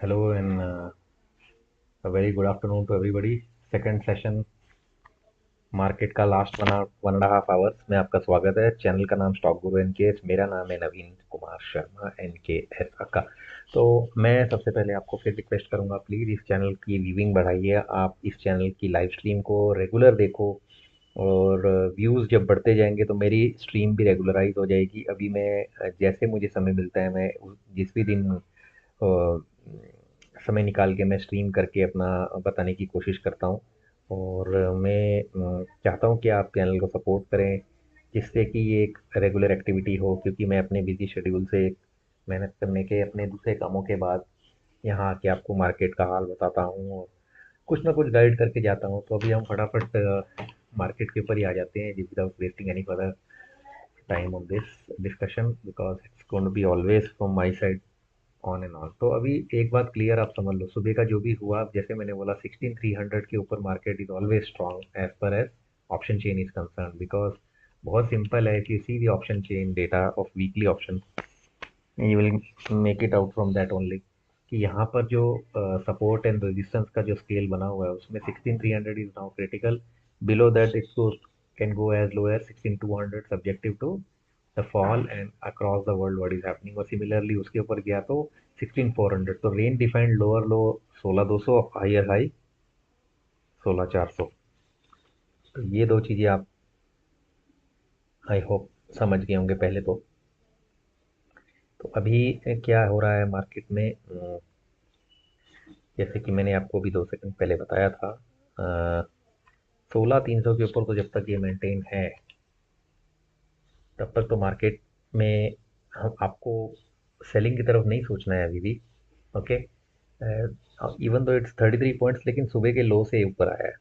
Hello and a very good afternoon to everybody. Second session market का last one and half hours में आपका स्वागत है। Channel का नाम स्टॉक गुरु एनकेएस, मेरा नाम है नवीन कुमार शर्मा एनकेएस का। तो मैं सबसे पहले आपको फिर रिक्वेस्ट करूंगा, प्लीज़ इस चैनल की व्यूइंग बढ़ाइए। आप इस चैनल की लाइव स्ट्रीम को रेगुलर देखो और व्यूज़ जब बढ़ते जाएंगे तो मेरी स्ट्रीम भी रेगुलराइज हो जाएगी। अभी मैं जैसे मुझे समय मिलता है, मैं जिस भी दिन समय निकाल के मैं स्ट्रीम करके अपना बताने की कोशिश करता हूँ। और मैं चाहता हूँ कि आप चैनल को सपोर्ट करें, जिससे कि ये एक रेगुलर एक्टिविटी हो, क्योंकि मैं अपने बिजी शेड्यूल से मेहनत करने के अपने दूसरे कामों के बाद यहाँ आके आपको मार्केट का हाल बताता हूँ और कुछ ना कुछ गाइड करके जाता हूँ। तो अभी हम फटाफट मार्केट के ऊपर ही आ जाते हैं without wasting any further time on this discussion, because it's going to be always from my side on and on. तो अभी एक बात क्लियर आप समझ लो, सुबह का जो भी हुआ, जैसे मैंने बोला 16300 के ऊपर market is always strong as पर as option chain is concern, because बहुत सिंपल है। If you see the option chain data of weekly option, you will make it out from that only कि यहाँ पर जो सपोर्ट एंड रेजिस्टेंस का जो scale बना हुआ है उसमें 16300 is now critical. Below that it can go as low as 16200 subjective to the fall and across the world what is happening. और सिमिलरली उसके ऊपर गया तो 16400, तो range defined lower low 16200, higher high 16400। तो ये दो चीज़ें आप आई होप समझ गए होंगे पहले तो। अभी क्या हो रहा है मार्केट में, जैसे कि मैंने आपको भी 2 सेकंड पहले बताया था, 16300 के ऊपर तो जब तक ये मेंटेन है तब तक तो मार्केट में हम आपको सेलिंग की तरफ नहीं सोचना है अभी भी। Okay, even though it's 33 points, लेकिन सुबह के लो से ऊपर आया है।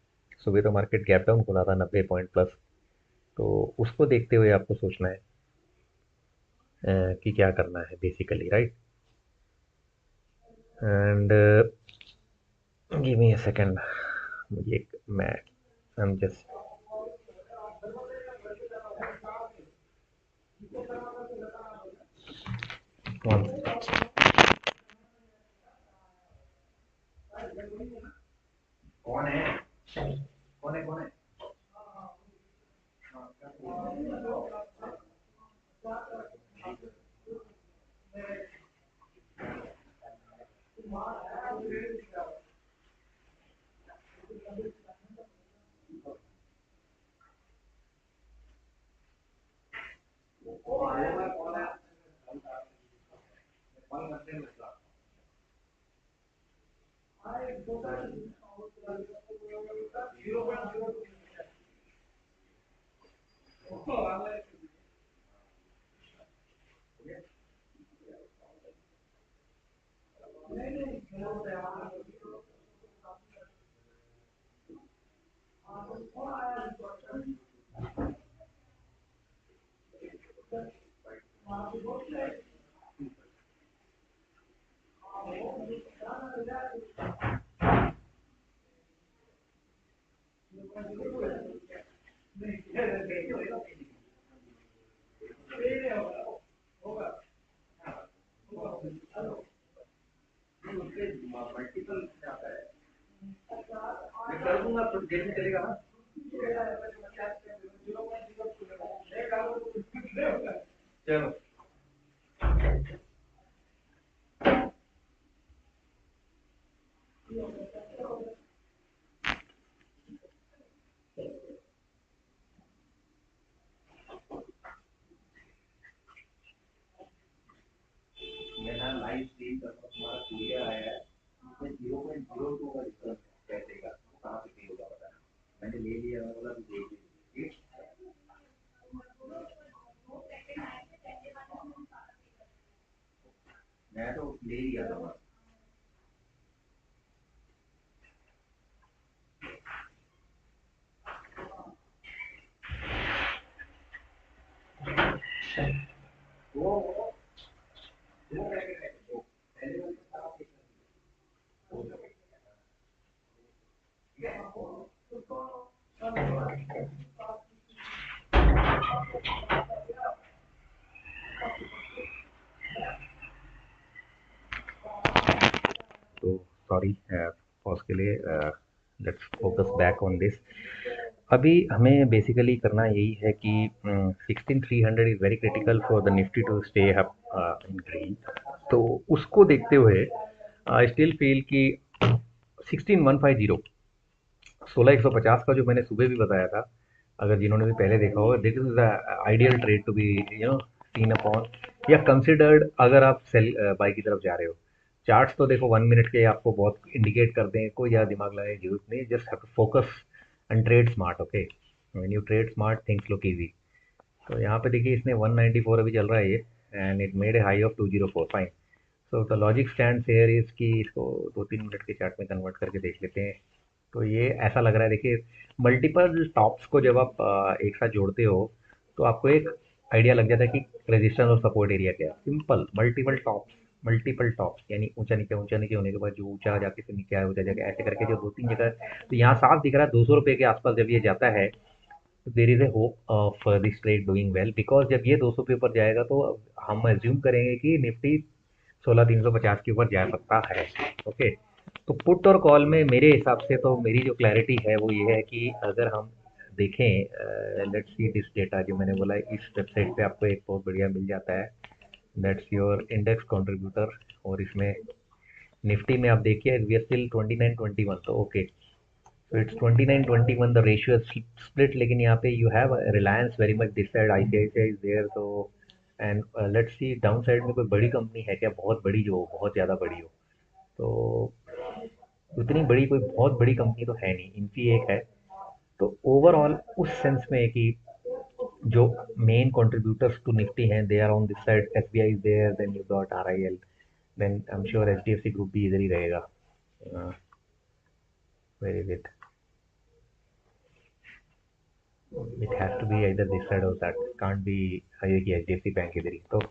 सुबह तो मार्केट गैप डाउन खुला था 90 पॉइंट प्लस, तो उसको देखते हुए आपको सोचना है कि क्या करना है basically, right. And give me a second, मुझे एक मैं आई एम जस्ट वन। कौन है कौन है कौन है? कर दूंगा तो जेल में चलेगा ना। चलो, मेरा लाइव स्ट्रीम का तुम्हारा कुरियर आया है, उसमें 0.02 का डिफरेंस पैसे का, कहाँ से पे होगा बताना। मैंने ले लिया, मैं बोला दे दीजिए। मैं तो ले लिया था बस। वो पैकेट है वो पहले वाले का खराब सो सॉरी पॉज के लिए। Let's focus back on this. अभी हमें बेसिकली करना यही है कि 16300 is very critical for the Nifty to stay up in green. तो उसको देखते हुए आई स्टिल फील कि 16150, 16150 का जो मैंने सुबह भी बताया था, अगर जिन्होंने भी पहले देखा होगा, this is the ideal trade to be seen upon या कंसिडर्ड अगर आप सेल बाई की तरफ जा रहे हो। चार्ट्स तो देखो 1 मिनट के आपको बहुत इंडिकेट कर दें, कोई ज़्यादा दिमाग लगाने की जरूरत नहीं, just have to focus and trade smart. Okay, when you trade smart things look easy. तो यहाँ पे देखिए इसने 194 अभी चल रहा है ये, and it made a high of 204। Fine. So the logic stand here is कि इसको 2-3 मिनट के चार्ट में कन्वर्ट करके देख लेते हैं। तो ये ऐसा लग रहा है, देखिए मल्टीपल टॉप्स को जब आप एक साथ जोड़ते हो तो आपको एक आइडिया लग जाता है कि रेजिस्टेंस और सपोर्ट एरिया क्या है। सिंपल, मल्टीपल टॉप्स यानी ऊंचा नीचे होने के बाद जो ऊंचा जाके फिर नीचे आया, ऊंचा जाके ऐसे करके जो 2-3 जगह। तो यहाँ साफ दिख रहा है 200 रुपये के आसपास जब ये जाता है तो there is a hope of this trade doing well, because जब ये 200 के ऊपर जाएगा तो हम एज्यूम करेंगे कि निफ्टी 16350 के ऊपर जा सकता है। ओके, तो पुट और कॉल में मेरे हिसाब से तो मेरी जो क्लैरिटी है वो ये है कि अगर हम देखें, लेट्स सी दिस डेटा जो मैंने बोला इस वेबसाइट पे आपको एक बहुत बढ़िया मिल जाता है, दैट्स योर इंडेक्स कंट्रीब्यूटर। और इसमें निफ्टी में आप देखिए वी आर स्टिल 2921, तो okay, so it's 2921 the ratio split, लेकिन यहाँ पे you have Reliance very much this side, ICICI is there. तो and let's see down side में कोई बड़ी कंपनी है क्या, बहुत बड़ी, जो बहुत ज़्यादा बड़ी हो। तो उतनी बड़ी कोई बहुत बड़ी कंपनी तो है नहीं, इनकी एक है। तो ओवरऑल उस सेंस में है कि जो मेन कंट्रीब्यूटर्स टू निफ्टी हैं they are on this side, SBI is there, then you got RIL, then I am sure HDFC group भी इधर ही रहेगा। Very is it has to be either this side और that, can't be ये कि HDFC bank इधर ही। तो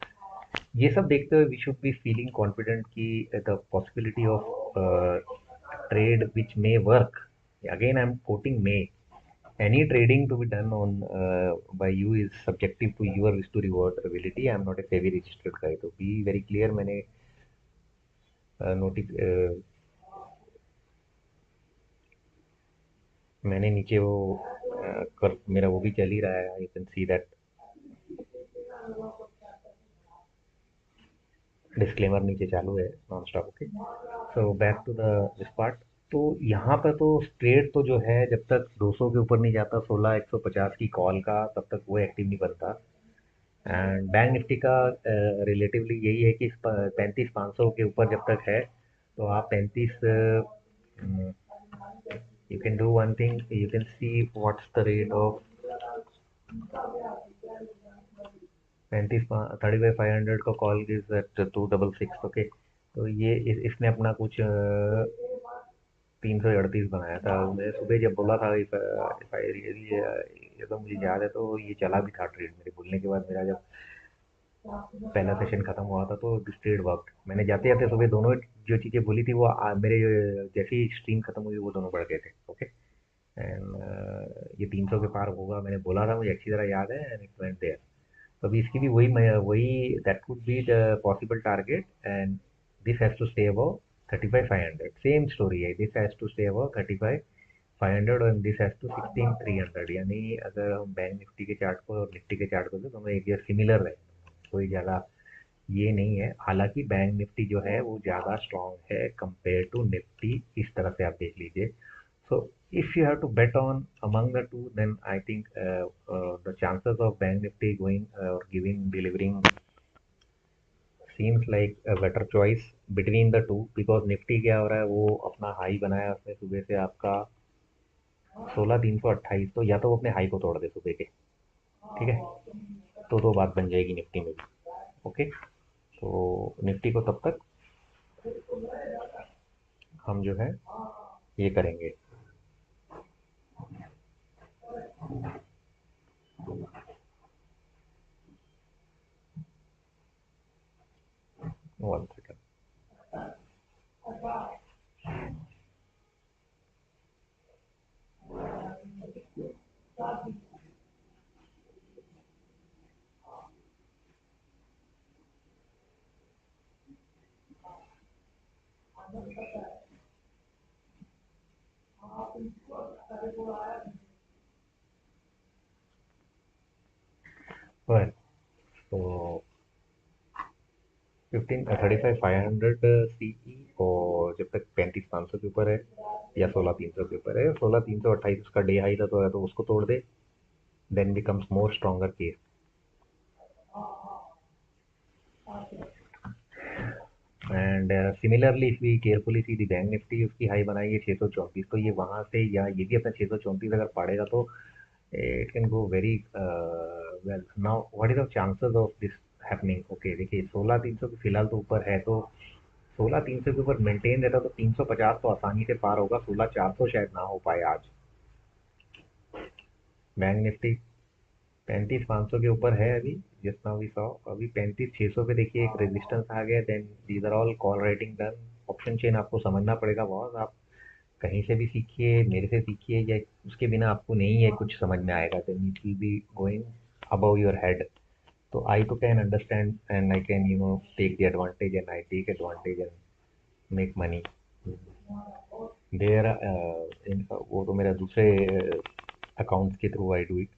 ये सब देखते हुए we should be feeling confident कि the possibility of trade which may work, again I'm quoting may, any trading to be done on by you is subjective to your risk to reward ability. I'm not a SEBI registered guy, तो be very clear। मैंने notice मैंने नीचे वो कर मेरा वो भी चल ही रहा है, you can see that disclaimer नीचे चालू है non stop. Okay, so back to the this part. तो यहाँ पर तो ट्रेड तो जो है जब तक 200 के ऊपर नहीं जाता 16150 की कॉल का, तब तक वो एक्टिव नहीं बनता। एंड बैंक निफ्टी का रिलेटिवली यही है कि 35,500 के ऊपर जब तक है तो आप 35, you can do one thing, you can see what's the rate of 35,500 का कॉल इज एट 266। ओके, तो ये इसने अपना कुछ 338 बनाया था। मैं सुबह जब बोला था इफ आई रियली, ये तो मुझे याद है, तो ये चला भी था ट्रेड मेरे बोलने के बाद। मेरा जब पहला सेशन खत्म हुआ था तो ट्रेड वर्क, मैंने जाते जाते सुबह दोनों जो चीज़ें बोली थी वो मेरे जैसे ही स्ट्रीम खत्म हुई वो दोनों बढ़ गए थे। ओके, एंड ये 300 के पार होगा मैंने बोला था, मुझे अच्छी तरह याद है, एंड इट वेंट देयर। तो अभी इसकी भी वही that could be the possible target, and this has to stay above 35,500। Same story है, this has to stay above 35,500 और दिस हैज़ टू 16,300। यानी अगर हम बैंक निफ्टी के चार्ट को और निफ्टी के चार्ट को दें तो हमें एक सिमिलर रहे, कोई ज़्यादा ये नहीं है। हालांकि बैंक निफ्टी जो है वो ज़्यादा स्ट्रॉन्ग है कंपेयर टू निफ्टी, इस तरह से आप देख लीजिए। So if you have to bet on among the two, then I think the chances of Bank Nifty going or delivering seems like a better choice between the two, because Nifty क्या हो रहा है, वो अपना high बनाया उसने सुबह से आपका 16,328, तो या तो वो अपने हाई को तोड़ दे सुबह के, ठीक है, तो बात बन जाएगी निफ्टी में भी। ओके, तो निफ्टी को तब तक हम जो है ये करेंगे। One second. Well, तो 35 500 सीई, और जब तक 35 500 के ऊपर है या 16 300 के ऊपर है, 16 328 उसका डे हाई था, तो या तो उसको तोड़ दे, then becomes more stronger case. And similarly if we carefully see the bank Nifty, उसकी हाई बनाई है 634, तो ये वहां से या ये भी अपना 634 अगर पाड़ेगा तो it can go very well. Now what is the chances of this happening? Okay, देखिए 16 300 के फिलहाल तो ऊपर है, तो 16 300 के ऊपर मेंटेन रहता तो 350 तो आसानी से पार होगा, 16 400 शायद ना हो पाए आज। बैंक निफ्टी 35 500 के ऊपर है अभी, जस्ट नाउ वी सॉ, अभी 35 600 पे देखिए एक रेजिस्टेंस आ गया, then these are all call writing done. Option chain आपको समझना पड़ेगा बहुत, आप कहीं से भी सीखिए, मेरे से सीखिए, या उसके बिना आपको नहीं है कुछ समझ में आएगा, then it will be going above your head. So I too can understand and I can take the advantage, and I take advantage and make money there, वो तो मेरा दूसरे अकाउंट्स के थ्रू आई डू इट।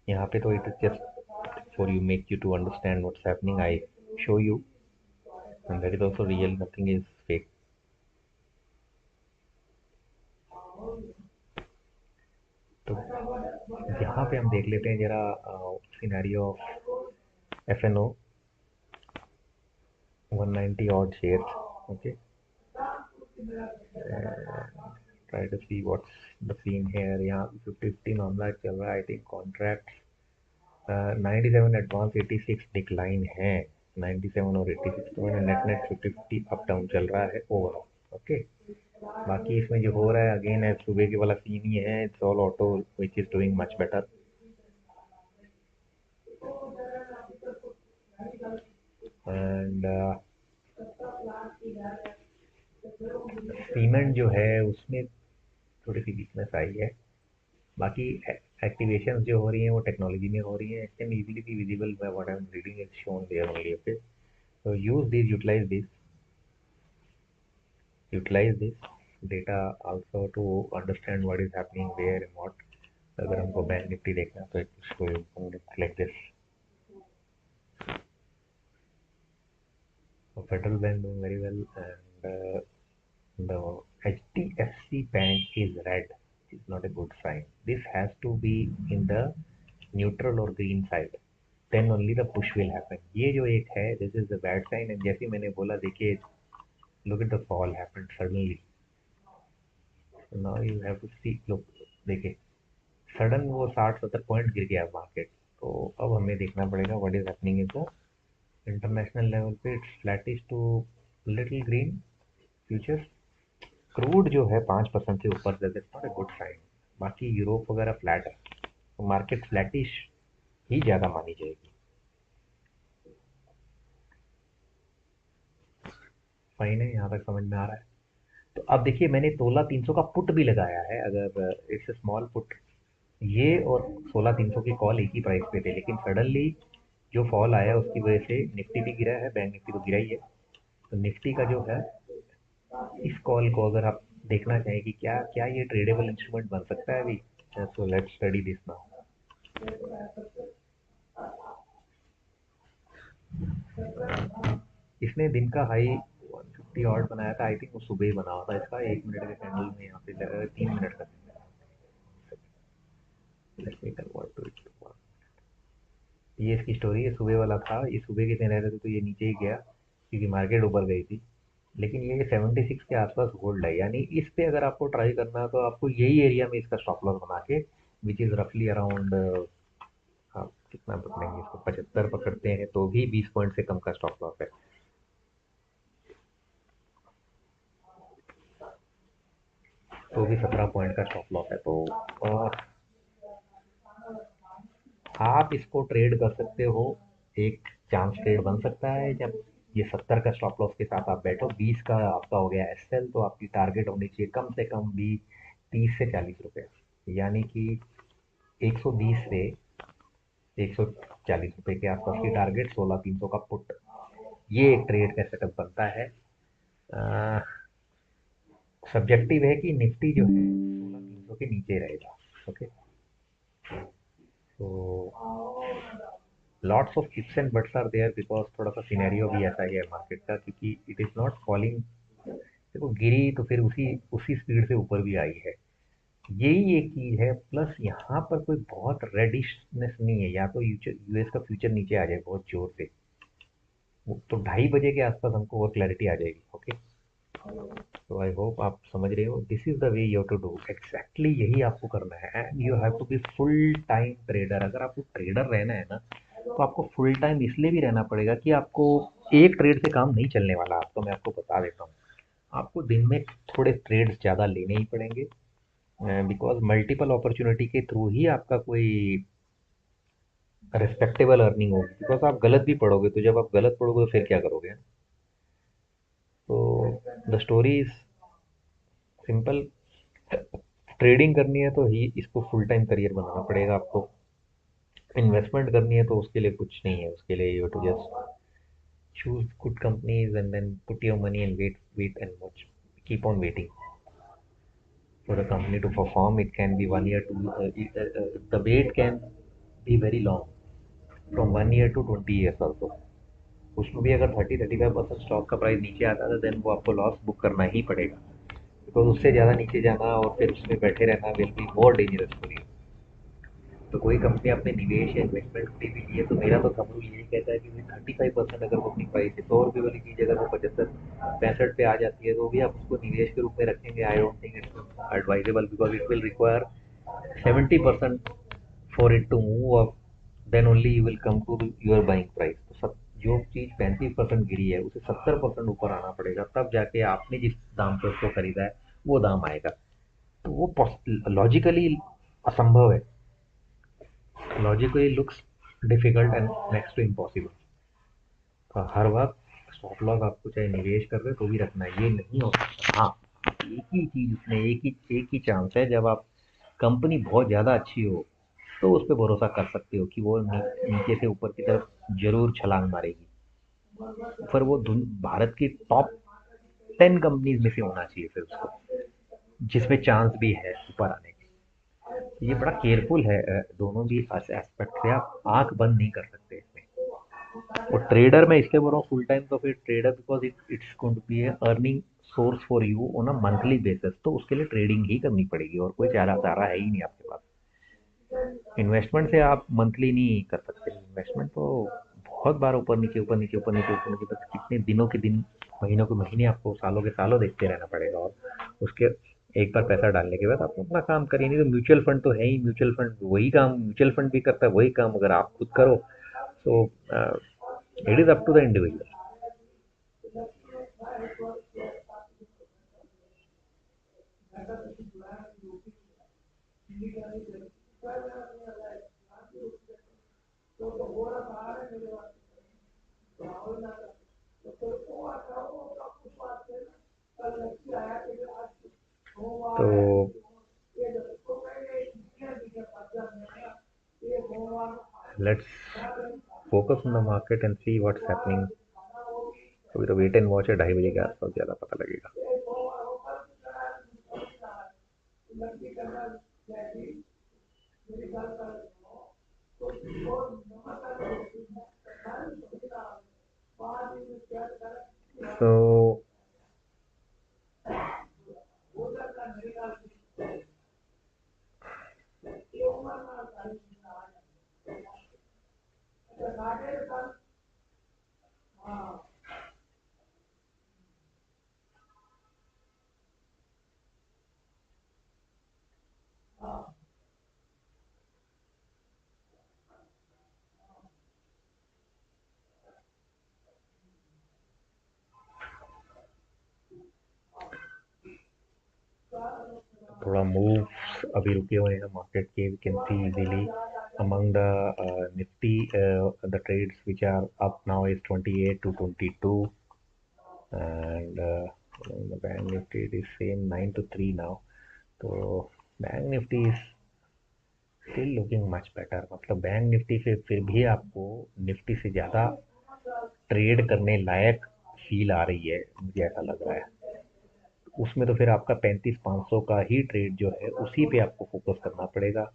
यहाँ पे तो it is just for you, make you to understand what's happening, I show you, and that is also real, nothing is fake. तो यहाँ पे हम देख लेते हैं जरा scenario of F N O 190 odd shares. Okay, try to see what's the scene here. यहाँ 50-50 मामला चल रहा है, I think contract 97 advance, 86 decline है, 97 और 86, तो मैंने नेट नेट 50-50 अप डाउन चल रहा है ओवरऑल। ओके, बाकी इसमें जो हो रहा है अगेन है सुबह के वाला सीन ही है, it's all auto which is doing much better. And cement जो है उसमें थोड़ी सी वीकनेस आई है, बाकी एक्टिवेशन जो हो रही हैं वो टेक्नोलॉजी में हो रही हैं, can easily be visible by what I am reading is shown there only. Okay, so use this, utilize this data also to understand what is happening where and what। अगर हमको बैंक निफ्टी देखना है तो इसको like this, federal bank doing very well, and the HDFC bank is red, is not a good sign. This has to be in the neutral or green side, then only the push will happen। ये जो एक है, this is the bad sign, and जैसे मैंने बोला देखिए, look at the fall happened suddenly। So now you have to see, look, देखिए sudden वो 60-70 पॉइंट गिर गया मार्केट, तो अब हमें देखना पड़ेगा what is happening in the international level पे। It's flattish to little green futures. Crude जो है 5% से ऊपर, that is not a good sign. बाकी यूरोप वगैरह फ्लैट है, तो मार्केट फ्लैटिश ही ज़्यादा मानी जाएगी। फाइन है, यहाँ तक समझ में आ रहा है। तो अब देखिए मैंने तोला 300 का पुट भी लगाया है, अगर इट्स स्मॉल पुट, ये और 16 300 की कॉल एक ही प्राइस पे थे, लेकिन सडनली जो फॉल आया उसकी वजह से निफ्टी भी गिरा है, बैंक निफ्टी तो गिरा ही है। तो निफ्टी का जो है, इस कॉल को अगर आप देखना चाहें कि क्या क्या ये ट्रेडेबल इंस्ट्रूमेंट बन सकता है अभी, so let's study this now. इसने दिन का हाई 150 ऑड बनाया था, आई थिंक वो सुबह ही बना हुआ था इसका, 1 मिनट के कैंडल में यहाँ पे 3 मिनट का। Let me convert to it. ये इसकी स्टोरी है, सुबह वाला था, ये सुबह के दिन रहते थे तो ये नीचे ही गया क्योंकि मार्केट ऊपर गई थी, लेकिन ये 76 के आसपास होल्ड है, यानी इस पे अगर आपको ट्राई करना है तो आपको यही एरिया में इसका स्टॉप लॉस बना के, विच इज़ रफली अराउंड, आप कितना पकड़ेंगे इसको, 75 पकड़ते हैं तो भी 20 पॉइंट से कम का स्टॉप लॉस है, तो भी 17 पॉइंट का स्टॉप लॉस है। तो आप इसको ट्रेड कर सकते हो, एक चांस ट्रेड बन सकता है जब ये 70 का स्टॉप लॉस के साथ आप बैठो, 20 का आपका हो गया एसएल, तो आपकी टारगेट होनी चाहिए कम से कम भी 30 से 40 रुपए, यानी कि 120 से 140 रुपए के आसपास की टारगेट, 16 300 का पुट, ये एक ट्रेड का सेटअप बनता है। सब्जेक्टिव है कि निफ्टी जो है 16,300 के नीचे रहेगा। ओके, तो lots of ifs and buts are there because थोड़ा सा सिनेरियो भी ऐसा ही है मार्केट का, क्योंकि इट इज़ नॉट फॉलिंग। देखो गिरी तो फिर उसी उसी स्पीड से ऊपर भी आई है। यही एक चीज़ है, प्लस यहाँ पर कोई बहुत रेडिशनेस नहीं है, या तो यूएस का फ्यूचर नीचे आ जाए बहुत जोर से, तो 2:30 बजे के आसपास हमको वो क्लैरिटी आ जाएगी। ओके, तो आई होप आप समझ रहे हो, this is the way you have to do, exactly यही आपको करना है। And you have to be full time trader. अगर आपको ट्रेडर रहना है ना, तो आपको फुल टाइम इसलिए भी रहना पड़ेगा कि आपको एक ट्रेड से काम नहीं चलने वाला। आपको मैं आपको बता देता हूँ, आपको दिन में थोड़े ट्रेड्स ज़्यादा लेने ही पड़ेंगे, बिकॉज मल्टीपल अपॉर्चुनिटी के थ्रू ही आपका कोई रिस्पेक्टेबल अर्निंग होगी। बिकॉज आप गलत भी पढ़ोगे, तो जब आप गलत पढ़ोगे तो फिर क्या करोगे? तो the story is simple. Trading करनी है तो ही इसको फुल टाइम करियर बनाना पड़ेगा आपको। इन्वेस्टमेंट करनी है तो उसके लिए कुछ नहीं है, उसके लिए you to just choose good companies and then put your money and wait and watch, keep on waiting for a company to perform. It can be 1 year to the wait can be very long, from 1 year to 20 years also. उसमें भी अगर 30-35% stock का price नीचे आता है, then वो आपको loss book करना ही पड़ेगा, बिकॉज उससे ज़्यादा नीचे जाना और फिर उसमें बैठे रहना will be more dangerous for you. तो कोई कंपनी आपने निवेश या इन्वेस्टमेंट के लिए भी ली है, तो मेरा तो थंब रूल यही कहता है कि भाई 35% अगर वो अपनी प्राइस है, 100 रुपये वाली चीज़ अगर वो 75-65 पे आ जाती है, तो भी आप उसको निवेश के रूप में रखेंगे। I don't think it's advisable, because it will require 70% for it to move up, then only you will come to your buying price. तो सब जो चीज़ 35% गिरी है, उसे 70% ऊपर आना पड़ेगा, तब जाके आपने जिस दाम पे उसको खरीदा है वो दाम आएगा। तो वो लॉजिकली असंभव है, logically looks difficult and next to impossible. तो हर वक्त स्टॉप लॉस आपको चाहे निवेश कर रहे हो तो भी रखना है, ये नहीं हो सकता। हाँ, एक ही चीज़ उसमें एक ही चांस है, जब आप कंपनी बहुत ज़्यादा अच्छी हो तो उस पर भरोसा कर सकते हो कि वो नीचे से ऊपर की तरफ जरूर छलांग मारेगी। फिर वो भारत की टॉप 10 कंपनीज में से होना चाहिए फिर उसको, जिसमें चांस भी है ऊपर आने की। ये बड़ा केयरफुल है, दोनों भी एस्पेक्ट से आप आंख बंद नहीं कर सकते इसमें। और ट्रेडर मैं इसलिए बोल रहा हूँ फुल टाइम, तो फिर trader because it's going to be earning source for you on a monthly basis, तो उसके लिए ट्रेडिंग ही करनी पड़ेगी, और कोई चारा चारा है ही नहीं आपके पास। इन्वेस्टमेंट से आप मंथली नहीं कर सकते, इन्वेस्टमेंट तो बहुत बार ऊपर नीचे ऊपर नीचे ऊपर नीचे ऊपर नीचे, बस कितने दिनों के दिन, महीनों के महीने, आपको सालों के सालों देखते रहना पड़ेगा। और उसके एक बार पैसा डालने के बाद आप अपना काम करिए। नहीं तो म्यूचुअल फंड तो है ही, म्यूचुअल फंड वही काम, म्यूचुअल फंड भी करता है वही काम, अगर आप खुद करो तो it is up to the individual. तो let's focus on the market and see what's happening. अभी तो वेट एंड वॉच है, 2:30 बजे के आसपास ज़्यादा पता लगेगा। So थोड़ा मूव्स अभी रुके हुए हैं मार्केट के, we can see easily among the nifty, the trades which are up now is 28 to 22, and the bank nifty it is same 9 to 3 now. तो bank Nifty is still looking much better, मतलब bank Nifty से फिर भी आपको Nifty से ज़्यादा trade करने लायक feel आ रही है, मुझे ऐसा लग रहा है। उसमें तो फिर आपका 35,500 का ही ट्रेड जो है उसी पे आपको फोकस करना पड़ेगा।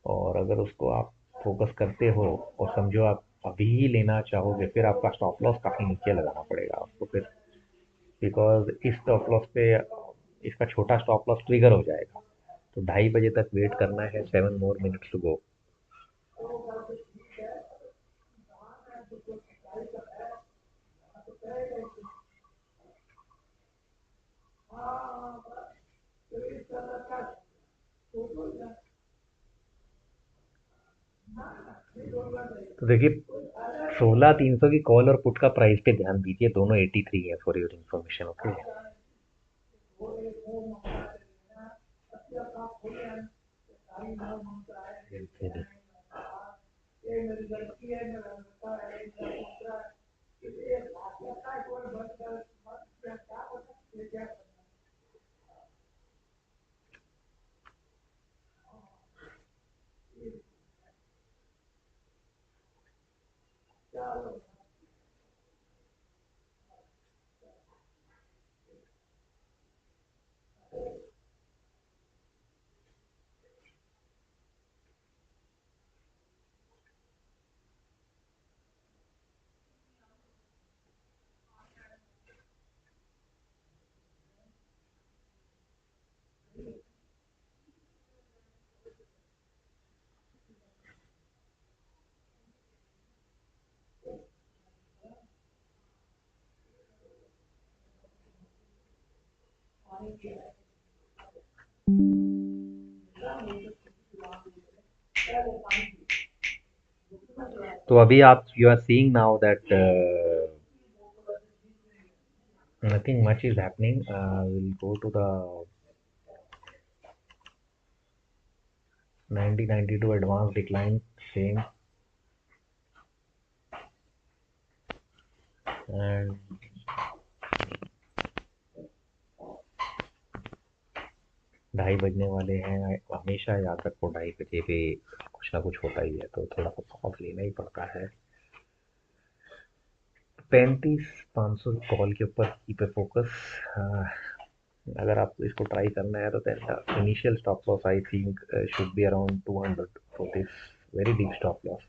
और अगर उसको आप फोकस करते हो और समझो आप अभी ही लेना चाहोगे, फिर आपका स्टॉप लॉस काफ़ी नीचे लगाना पड़ेगा आपको फिर, बिकॉज इस स्टॉप लॉस पे इसका छोटा स्टॉप लॉस ट्रिगर हो जाएगा। तो 2:30 बजे तक वेट करना है, 7 more minutes टू गो। तो देखिए, 16,300 की कॉल और पुट का प्राइस पे ध्यान दीजिए, दोनों 83 है, फॉर योर इन्फॉर्मेशन। ओके। तो अभी आप you are seeing now that nothing much is happening. We'll go to the 9092 advanced decline, same, and 2:30 बजने वाले हैं। हमेशा याद रखो 2:30 बजे पे कुछ ना कुछ होता ही है, तो थोड़ा सा पॉज लेना ही पड़ता है। 35,500 कॉल के ऊपर की पे फोकस। अगर आपको इसको ट्राई करना है तो initial stop loss I think should be around 200 for this very deep stop loss.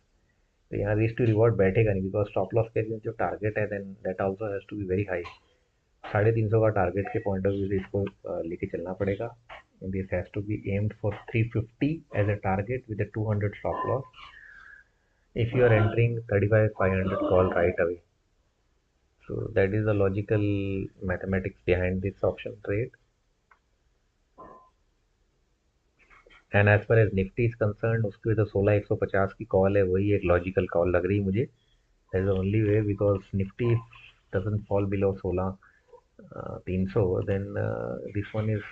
तो यहाँ रिस्क टू रिवॉर्ड बैठेगा नहीं, बिकॉज स्टॉप लॉस के लिए जो टारगेट है then that also has to be very high. 350 का टारगेट के पॉइंट ऑफ व्यू से इसको लेके चलना पड़ेगा। This has to be aimed for 350 as a target with a 200 stop loss if you are entering 35,500 call right away. So that is the logical mathematics behind this option trade. And as far as Nifty is concerned, उसकी तो 16,150 की call है, वही एक logical call लग रही मुझे। That is the only way, because Nifty doesn't fall below 16,300, then this one is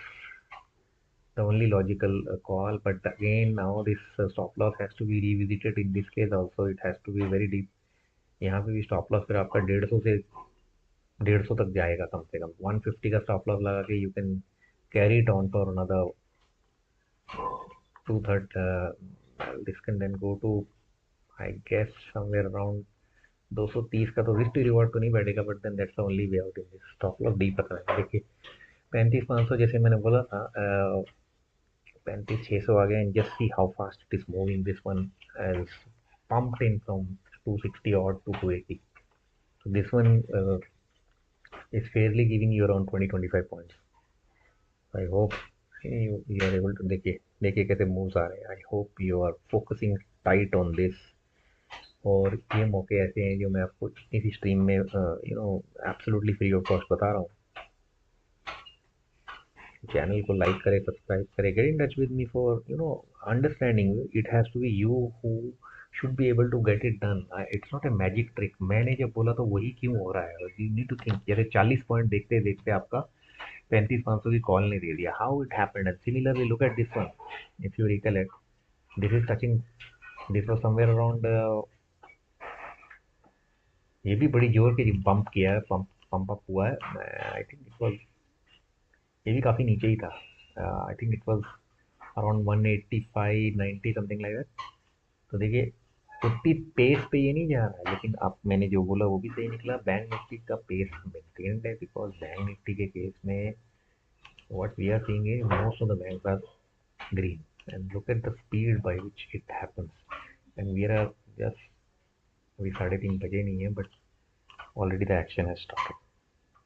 the only logical call. But again, now this stop loss has to be revisited. In this case also it has to be very deep. यहाँ पे भी stop loss फिर आपका 150 तक जाएगा कम से कम। 150 का stop loss लगा के you can carry it on for another 230। This can then go to I guess somewhere around 230 का। तो रिस्क रिवॉर्ड तो नहीं बैठेगा, but then that's the only way out in this. Stop loss deep रखना है। देखिए 35,500 जैसे मैंने बोला था, 35,600 आ गया, and just see how fast it is moving. This one has pumped in from 260 odd to 280. So this one is fairly giving you around 20-25 points. I hope you are able to देखिए देखिए कैसे moves आ रहे हैं। I hope you are focusing tight on this. और ये मौके ऐसे हैं जो मैं आपको इतनी सी स्ट्रीम में एब्सोल्युटली फ्री ऑफ कॉस्ट बता रहा हूँ। चैनल को लाइक करें, सब्सक्राइब करें, get in touch with me for understanding. It has to be you who should be able to get it done. It's not a magic trick. मैंने जब बोला तो वही क्यों हो रहा है, यू नीड टू थिंक। जैसे 40 पॉइंट देखते देखते आपका 35,500 की कॉल नहीं दे दिया, how it happened. And similarly look at this one, if you recollect, this is touching, this was somewhere around, ये भी बड़ी जोर के पंप किया है, पंप अप हुआ है। आई थिंक इट वाज, ये भी काफ़ी नीचे ही था। I think it was around 185 90 something like that. तो देखिए उतनी पेस पे ये नहीं जा रहा है, लेकिन आप मैंने जो बोला वो भी सही निकला। बैंक निफ्टी का पेस मेंटेन्ड है, बिकॉज बैंक निफ्टी के केस में What we are seeing is most of the banks are green, and look at the speed by which it happens. And we are just अभी 3:30 नहीं है, but already the action है started.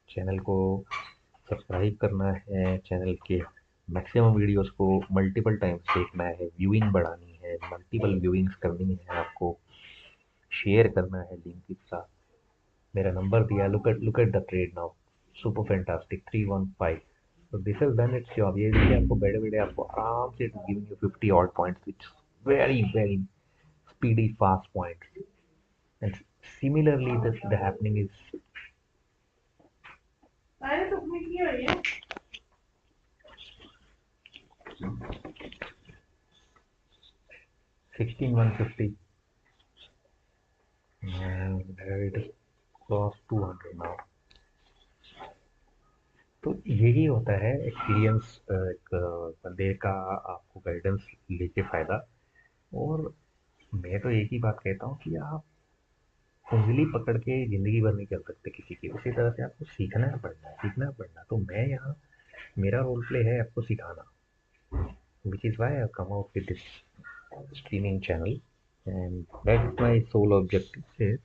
Channel को subscribe करना है, channel के maximum videos को multiple times देखना है, व्यूइंग बढ़ानी है, मल्टीपल व्यूइंग्स करनी है आपको, शेयर करना है लिंक के साथ. मेरा नंबर दिया, look at the trade now, super fantastic 315. तो this has done it's job. ये देखिए आपको बैठे बैठे आपको आराम से giving you 50 odd points which very very speedy fast points. And similarly this the happening is 16150 and it is cross 200 now. तो यही होता है एक्सपीरियंस, एक बंदे का आपको गाइडेंस लेके फ़ायदा. और मैं तो एक ही बात कहता हूँ कि आप उंगली पकड़ के ज़िंदगी भर नहीं चल सकते किसी की. उसी तरह से आपको सीखना है, पढ़ना है, सीखना है, पढ़ना. तो मैं यहाँ, मेरा रोल प्ले है आपको सिखाना, which is why I come out with this streaming channel. And that's my sole objective is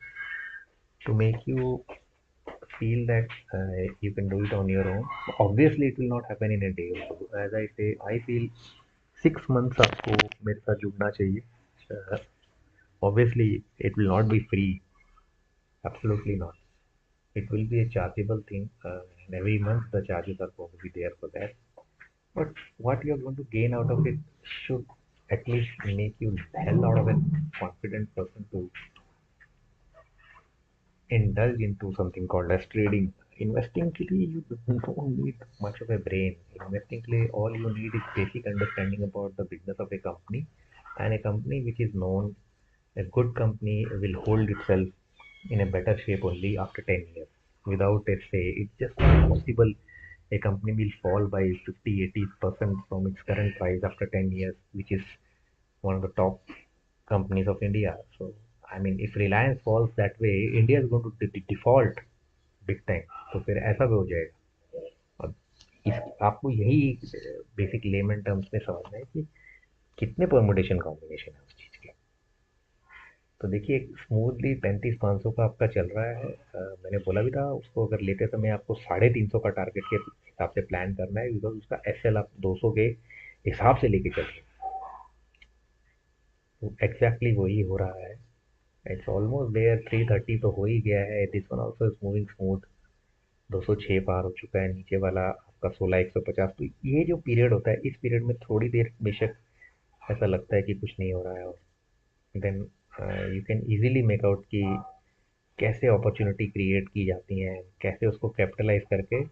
to make you feel that you can do it on your own. Obviously it will not happen in a day or two. As I say, I feel 6 months आपको मेरे साथ जुड़ना चाहिए. uh, Obviously it will not be free, absolutely not. It will be a chargeable thing, and every month the charges are going to be there for that. But what you are going to gain out of it should at least make you hell out of a confident person to indulge into something called as trading. Investing के लिए you don't need much of a brain. Investing के लिए all you need is basic understanding about the business of a company, and a company which is known, a good company will hold itself in a better shape only after 10 years. Without a say, it's just not possible. A company will fall by 50-80% from its current price after 10 years, which is one of the top companies of India. So, I mean, if Reliance falls that way, India is going to default big time. तो फिर ऐसा भी हो जाएगा. और इस आपको यही बेसिक लेमन टर्म्स में समझना है कि कितने परमुटेशन कॉम्बिनेशन है उस चीज़ के. तो देखिए स्मूथली 35,500 का आपका चल रहा है. मैंने बोला भी था उसको अगर लेते समय आपको 350 का टारगेट के हिसाब से प्लान करना है, बिकॉज उसका एसएल आप 200 के हिसाब से लेके चल रहे हैं. तो एग्जैक्टली वही हो रहा है. It's almost there. 330 तो हो ही गया है. This one also is moving smooth. 206 पार हो चुका है. नीचे वाला आपका 16,150. तो ये जो पीरियड होता है, इस पीरियड में थोड़ी देर बेशक ऐसा लगता है कि कुछ नहीं हो रहा है, और then you can easily make out कि कैसे अपॉर्चुनिटी क्रिएट की जाती हैं, कैसे उसको कैपिटलाइज करके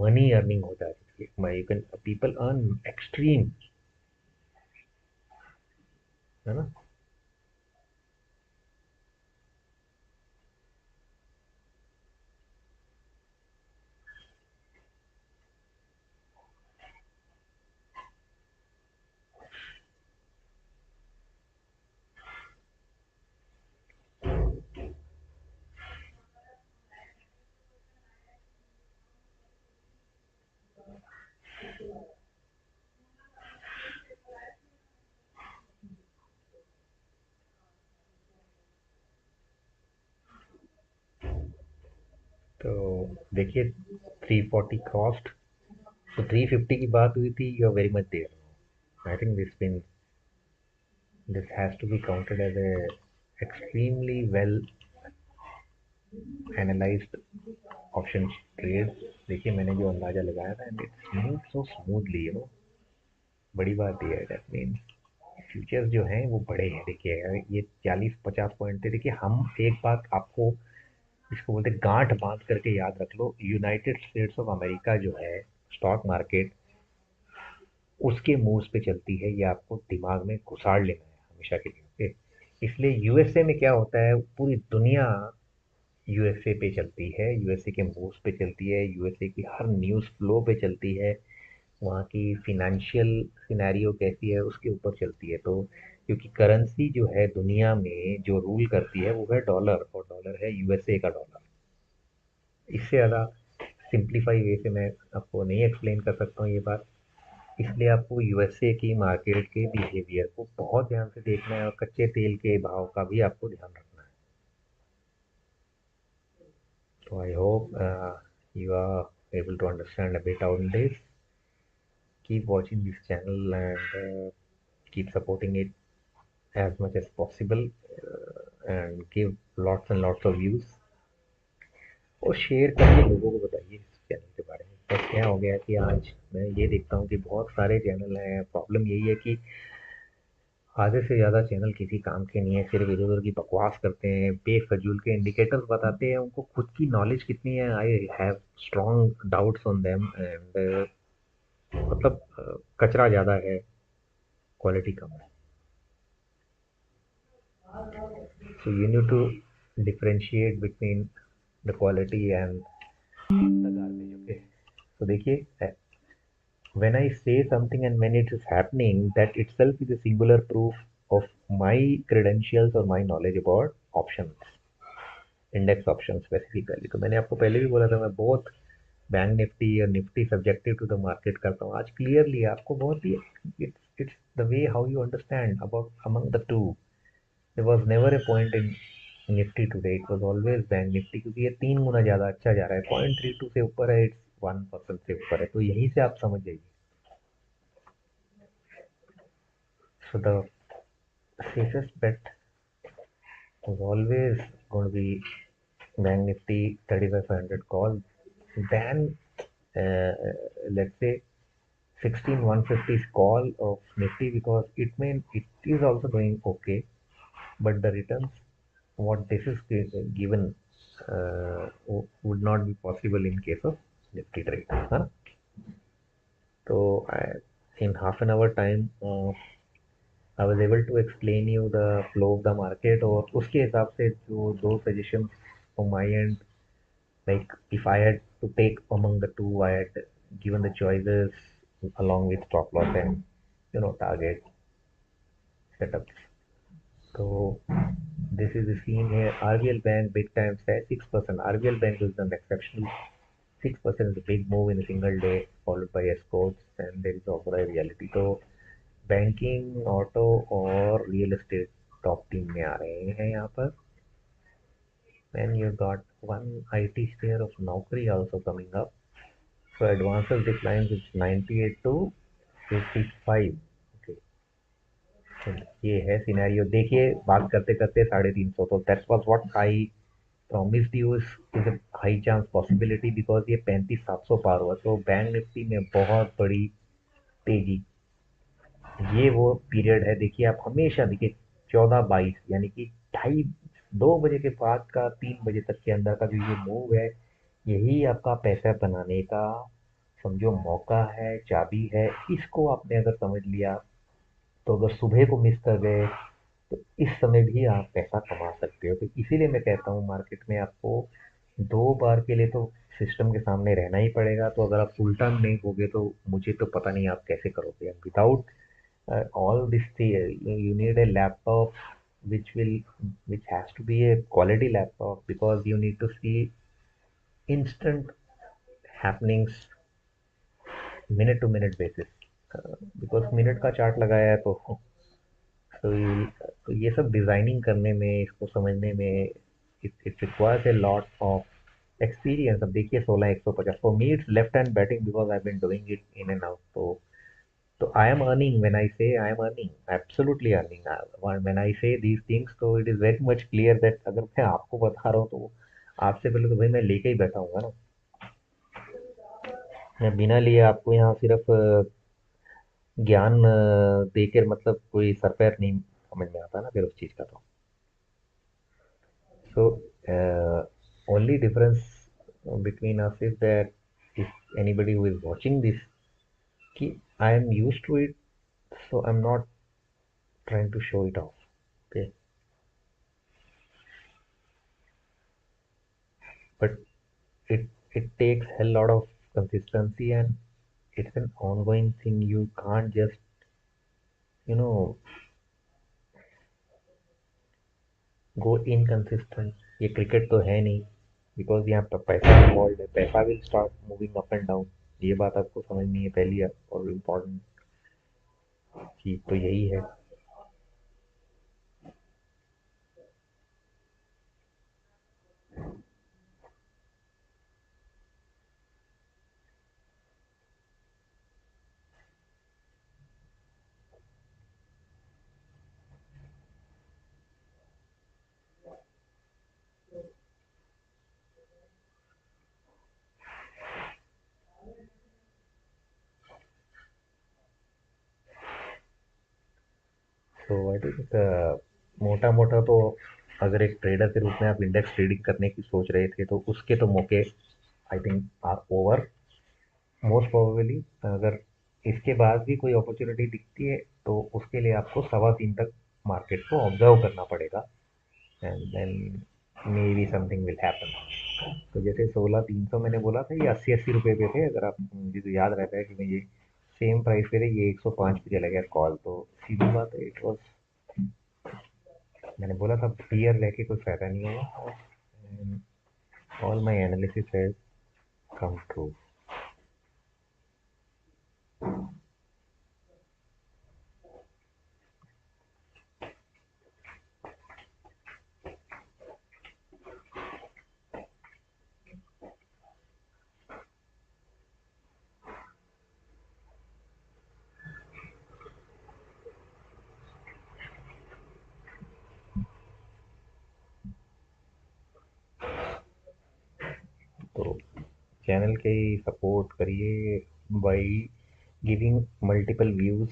मनी अर्निंग हो जाती है. You can people earn extreme, है ना. तो देखिए 340 कॉस्ट. तो 350 की बात हुई थी. You are very much there. I think this has to be counted as a extremely well analyzed option trade. देखिए मैंने जो अंदाजा लगाया था, and it's move so smoothly, बड़ी बात ये है. दैट मीन्स फ्यूचर्स जो हैं वो बड़े हैं. देखिए ये 40-50 पॉइंट थे. देखिए हम एक बात आपको इसको बोलते गांठ बांध करके याद रख लो. यूनाइटेड स्टेट्स ऑफ अमेरिका जो है स्टॉक मार्केट, उसके मूव्स पे चलती है. ये आपको दिमाग में घुसाड़ लेना है हमेशा के लिए. ओके. इसलिए यूएसए में क्या होता है, पूरी दुनिया यूएसए पे चलती है, यूएसए के मूव्स पे चलती है, यूएसए की हर न्यूज़ फ्लो पे चलती है, वहाँ की फिनेंशियल सिनेरियो कैसी है उसके ऊपर चलती है. तो क्योंकि करेंसी जो है दुनिया में जो रूल करती है वो है डॉलर, और डॉलर है यूएसए का डॉलर. इससे ज़्यादा सिंप्लीफाई वे से मैं आपको नहीं एक्सप्लेन कर सकता हूँ ये बात। इसलिए आपको यूएसए की मार्केट के बिहेवियर को बहुत ध्यान से देखना है और कच्चे तेल के भाव का भी आपको ध्यान रखना है। तो I hope you are able to understand a bit on this. Keep watching this channel and keep supporting it as much as possible, and give lots and lots of views और शेयर करके लोगों को बताइए इस channel के बारे में। बस क्या हो गया कि आज मैं ये देखता हूँ कि बहुत सारे चैनल हैं, प्रॉब्लम यही है कि आधे से ज़्यादा चैनल किसी काम के नहीं है, सिर्फ इधर उधर की बकवास करते हैं, बेफजूल के इंडिकेटर्स बताते हैं। उनको खुद की नॉलेज कितनी है, I have strong doubts on them and मतलब कचरा ज़्यादा है, क्वालिटी कम है। So you need to differentiate between the quality and the garbage. Okay. So देखिए, when I say something and when it is happening, that itself is a singular proof of my credentials or my knowledge about options, index option specifically. तो मैंने आपको पहले भी बोला था मैं बहुत बैंक निफ्टी और Nifty subjective to the market करता हूँ। आज क्लियरली आपको बहुत ही it's the way how you understand about among the two. There was never a point in Nifty today, it was always bank Nifty, क्योंकि ये 3 गुना ज़्यादा अच्छा जा रहा है, 0.32 से ऊपर है, इट्स 1% से ऊपर है। तो यहीं से आप समझ जाइए। So the safest bet was always going to be Bank Nifty 3500 call than let's say 16150's call of Nifty, because it is also doing okay, but the returns what this is given would not be possible in case of Nifty trade, है ना? So in half an hour time I was able to explain you the flow of the market, और उसके हिसाब से जो दो suggestions from my end, like if I had to take among the two, I had given the choices along with stop loss and target setups. So this is the scene here. RBL Bank big time said 6%. RBL Bank is an exceptional 6% is a big move in a single day, followed by escorts, and there is also a reality. So banking, auto और real estate top team में आ रहे हैं यहाँ पर। And you got one IT share of Naukri also coming up. So advances decline with 98 to 55। Okay, तो ये है सिनेरियो। देखिए बात करते करते 350, तो that was what I promised you, is a high chance possibility, because ये 35,700 पार हुआ। तो बैंक निफ्टी में बहुत बड़ी तेजी, ये वो पीरियड है। देखिए आप हमेशा देखिए 14-22 यानी कि 2:30 के बाद का 3 बजे तक के अंदर का जो ये मूव है, यही आपका पैसा बनाने का समझो मौका है, चाबी है। इसको आपने अगर समझ लिया, तो अगर सुबह को मिस कर गए तो इस समय भी आप पैसा कमा सकते हो। तो इसीलिए मैं कहता हूँ मार्केट में आपको 2 बार के लिए तो सिस्टम के सामने रहना ही पड़ेगा। तो अगर आप फुल टाइम नहीं होगे तो मुझे तो पता नहीं आप कैसे करोगे। Without all this you need a laptop which will which has to be a quality laptop, because you need to see instant happenings minute to minute basis, because minute का चार्ट लगाया है तो तो ये सब डिजाइनिंग करने में, इसको समझने में it requires a lot of experience. अब देखिए 16,150 for me it's left hand batting, because I been doing it in and out. तो I am earning when I say I am earning, absolutely earning. When I say these things, तो it is very much clear that अगर मैं आपको बता रहा हूँ तो आपसे पहले तो भाई मैं लेके ही बैठा हूँ ना। मैं बिना लिए आपको यहाँ सिर्फ ज्ञान देकर मतलब कोई सर पैर नहीं समझ में आता ना फिर उस चीज़ का। तो so only difference between us is that if anybody who is watching this, कि I am used to it, so I'm not trying to show it off. Okay, but it takes a lot of consistency, and it's an ongoing thing. You can't just you know go inconsistent। ये cricket तो है नहीं, because यहाँ पर पैसा involve है, पैसा will start moving up and down. ये बात आपको समझनी है पहली और इम्पोर्टेंट चीज़ तो यही है। तो आई थिंक मोटा मोटा तो अगर एक ट्रेडर के रूप में आप इंडेक्स ट्रेडिंग करने की सोच रहे थे तो उसके तो मौके I think are over most probably. अगर इसके बाद भी कोई अपॉर्चुनिटी दिखती है तो उसके लिए आपको 3:15 तक मार्केट को ऑब्जर्व करना पड़ेगा, and then maybe something will happen. तो जैसे 16,300 मैंने बोला था, ये 80-80 रुपये पे थे। अगर आप, मुझे तो याद रहता है कि मैं ये सेम प्राइस पे थे, ये 105 पे चला गया कॉल, तो सीधी बात है इट वॉज, मैंने बोला था क्लियर रह के कोई फायदा नहीं होगा। All my analysis has come true. तो चैनल के सपोर्ट करिए बाय गिविंग मल्टीपल व्यूज।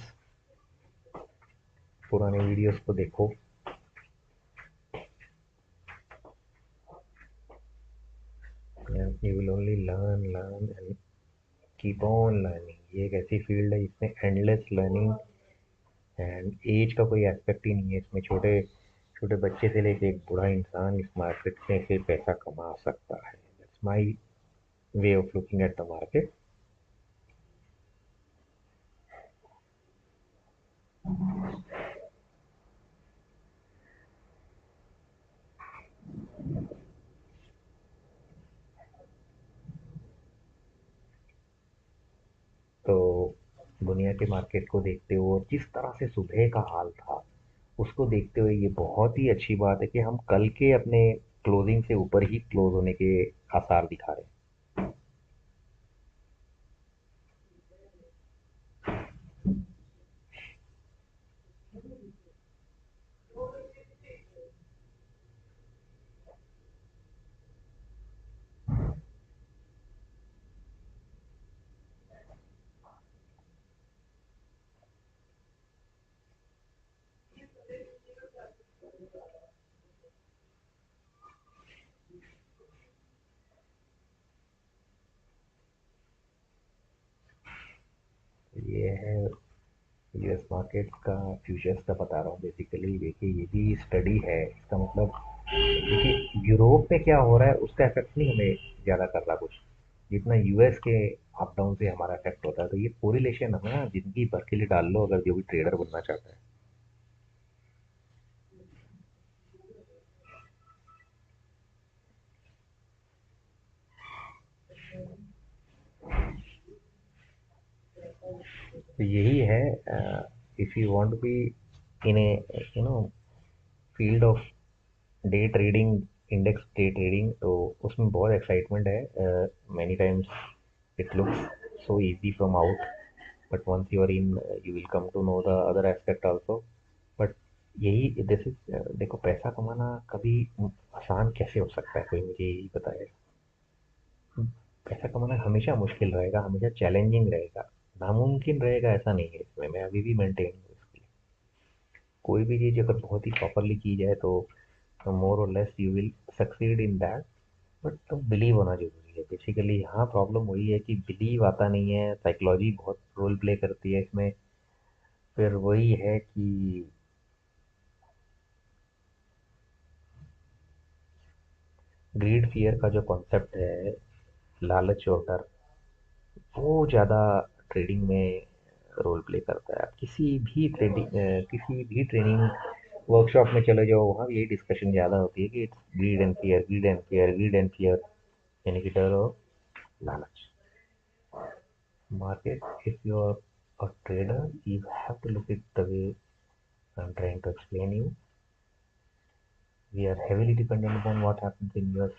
पुराने वीडियोस को देखो। You will only learn learn and keep on learning. ये एक ऐसी फील्ड है जिसमें एंडलेस लर्निंग एंड एज का कोई एस्पेक्ट ही नहीं है। इसमें छोटे छोटे बच्चे से लेके एक बूढ़ा इंसान इस मार्केट में से पैसा कमा सकता है। That's my way of looking at the market. तो दुनिया के मार्केट को देखते हुए और जिस तरह से सुबह का हाल था उसको देखते हुए ये बहुत ही अच्छी बात है कि हम कल के अपने क्लोजिंग से ऊपर ही क्लोज होने के आसार दिखा रहे हैं। ये है यूएस मार्केट का फ्यूचर्स का बता रहा हूँ बेसिकली। देखिए ये भी स्टडी है, इसका मतलब देखिए यूरोप में क्या हो रहा है उसका इफेक्ट नहीं हमें ज़्यादा कर रहा कुछ, जितना यूएस के अप डाउन से हमारा इफेक्ट होता है। तो ये कोरिलेशन है ना, जिंदगी भर के लिए डाल लो अगर जो भी ट्रेडर बनना चाहता है। तो यही है, if you want to be in a you know field of day trading, index day trading, तो उसमें बहुत एक्साइटमेंट है। Many times it looks so easy from out, but once you are in you will come to know the other aspect also. But यही this is, देखो पैसा कमाना कभी आसान कैसे हो सकता है, कोई मुझे यही बताए। पैसा कमाना हमेशा मुश्किल रहेगा, हमेशा चैलेंजिंग रहेगा, नामुमकिन रहेगा ऐसा नहीं है। इसमें मैं अभी भी मेंटेन हूँ इसके लिए। कोई भी चीज़ अगर बहुत ही प्रॉपरली की जाए तो मोर और less you will succeed in that. But तो बिलीव होना जरूरी है बेसिकली। यहाँ प्रॉब्लम वही है कि बिलीव आता नहीं है, साइकोलॉजी बहुत रोल प्ले करती है इसमें। फिर वही है कि ग्रीड फियर का जो कॉन्सेप्ट है, लालच और डर, वो ज़्यादा ट्रेडिंग में रोल प्ले करता है। आप किसी भी ट्रेनिंग वर्कशॉप में चले जाओ, वहाँ भी यही डिस्कशन ज़्यादा होती है कि it's grid and fear, grid and fear, grid and fear. यानी कि डर और लालच. Market, if you are a trader, you have to look at the way I'm trying to explain you. We are heavily dependent upon what happens in US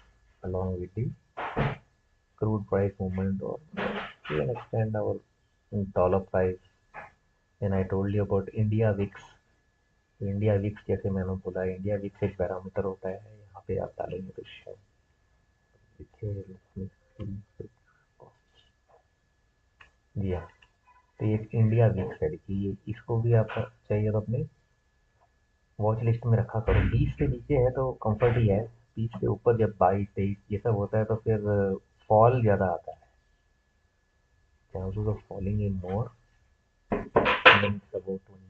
along with the crude price movement or to an extent our dollar price. When I told you about India VIX, तो India VIX जैसे मैंने बोला India VIX एक parameter होता है यहाँ पे आप डालेंगे तो शायद जी हाँ. तो ये इंडिया विक्स है देखिए इसको भी आप चाहिए तो अपने वॉच लिस्ट में रखा करो. 20 से नीचे है तो कंफर्ट ही है. 20 से ऊपर जब 22 23 ये सब होता है तो फिर फॉल ज़्यादा आता है. Chances of falling in more about 20.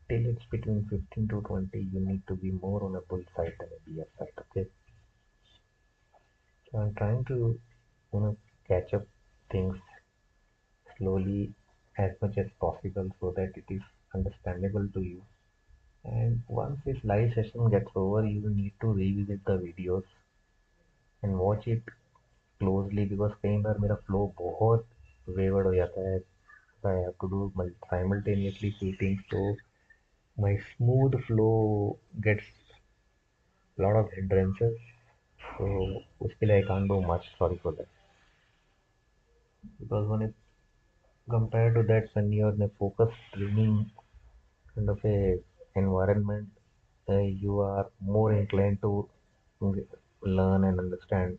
Till it's between 15 to 20 you need to be more on a bull side than a bear side. Okay, so I'm trying to catch up things slowly as much as possible so that it is understandable to you. And once this live session gets over, you need to revisit the videos and watch it closely because कई बार मेरा flow बहुत wavered हो जाता है. I have to do simultaneously few things, so my smooth flow gets a lot of hindrances. So उसके लिए I can't do much. Sorry for that. Because when it compared to that, when you're in a focused training kind of a environment, you are more inclined to learn and understand.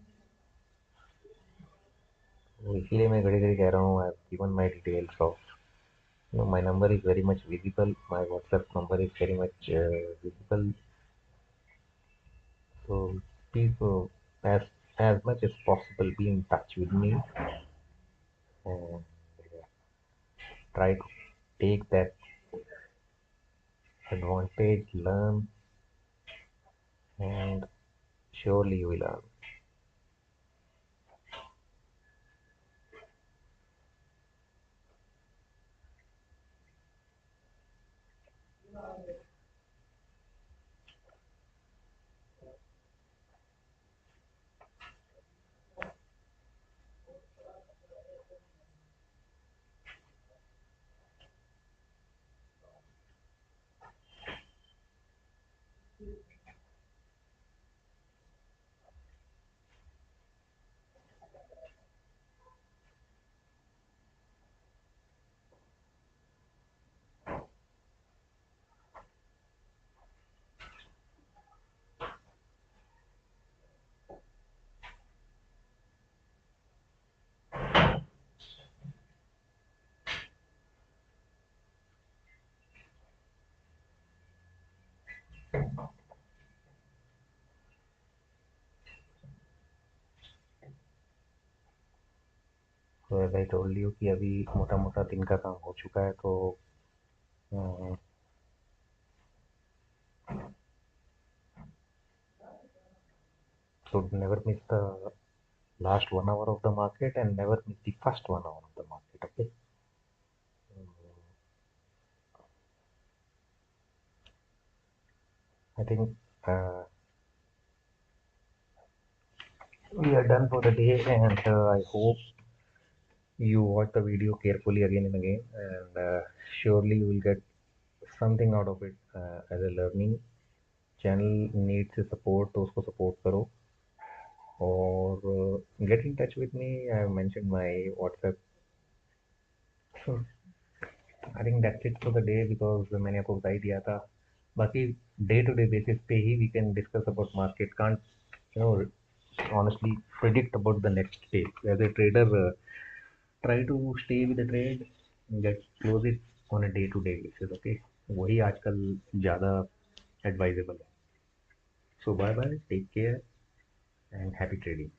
तो इसीलिए मैं घड़ी घड़ी कह रहा हूँ. I have given my details of my number is very much visible. My WhatsApp number is very much visible. So please, as much as possible, be in touch with me and try to take that advantage, learn, and surely you will learn. So as I told you कि अभी मोटा मोटा दिन का काम हो चुका है तो should never miss the last 1 hour of the market and never miss the first 1 hour of the market. Okay. I think we are done for the day, and I hope you watch the video carefully again and again, and surely you will get something out of it as a learning. Channel needs support, तो उसको support करो और get in touch with me. I have mentioned my WhatsApp. So I think that's it for the day because मैंने आपको बता ही दिया था. बाकी day to day basis पे ही we can discuss about market. Can't honestly predict about the next day. As a trader, try to stay with the trade, get close it on a day to day basis. Okay, वही आजकल ज़्यादा advisable है. So bye bye, take care and happy trading.